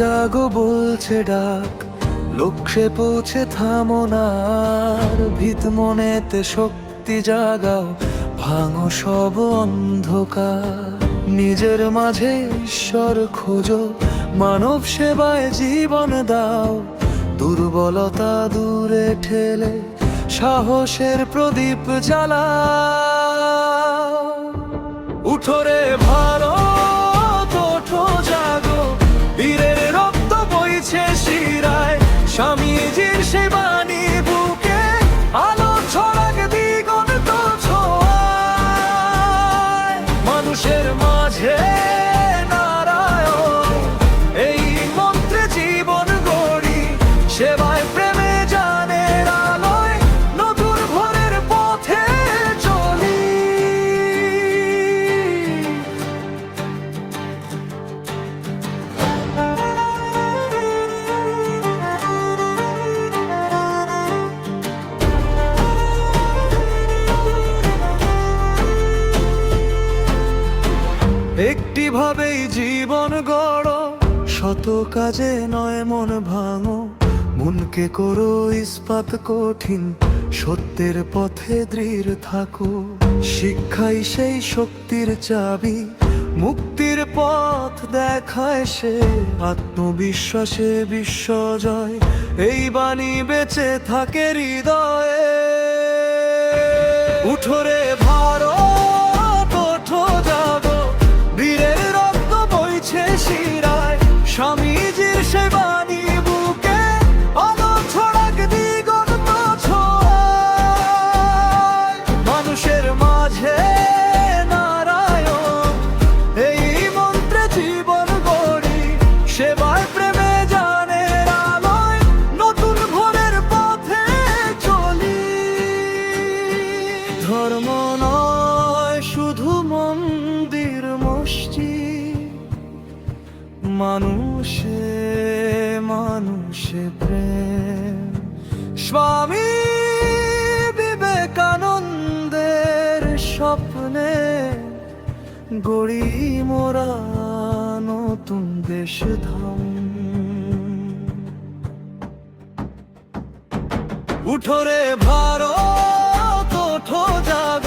জাগো বলছে ডাক, লক্ষ্যে পৌঁছে থামো না আর। ভিত মনেতে শক্তি জাগাও, ভাঙো সব অন্ধকার। নিজের মাঝে ঈশ্বর খোঁজো, মানব সেবায় জীবন দাও। দুর্বলতা দূরে ঠেলে সাহসের প্রদীপ জ্বালাও। উঠো রে ভারত, ওঠো জাগো, বীরের রক্ত বইছে শিরায়। স্বামীজির সে বাণী বুকে, আলো ছড়াক দিগন্ত ছোঁয়ায়। মানুষের মাঝে নারায়ণ, এই মন্ত্রে জীবন গড়ি। সেবায় প্রেমে জানের আলোয়, নতুন ভোরের পথে চলি। একটি ভাবেই জীবন গড়ো, শত কাজে নয় মন ভাঙো। মনকে করো ইস্পাত কঠিন, সত্যের পথে দৃঢ় থাকো। শিক্ষাই সেই শক্তির চাবি, মুক্তির পথ দেখায় সে। আত্মবিশ্বাসে বিশ্বজয়, এই বাণী বেঁচে থাকে হৃদয়ে। উঠো রে ভারত, ওঠো জাগো, বীরের রক্ত বইছে শিরায়। স্বামীজির সে বাণী বুকে, আলো ছড়াক দিগন্ত ছোঁয়ায়। মানুষের মাঝে নারায়ণ, এই মন্ত্রে জীবন গড়ি। সেবায় প্রেমে জানের আলোয়, নতুন ভোরের পথে চলি। ধর্ম নয় শুধু মন্দির মসজিদ, মানুষে মানুষে প্রেম। স্বামী বিবেকানন্দের স্বপ্নে গড়ি মোরা নতুন দেশ ধাম। উঠো রে ভারত, ওঠো জাগো,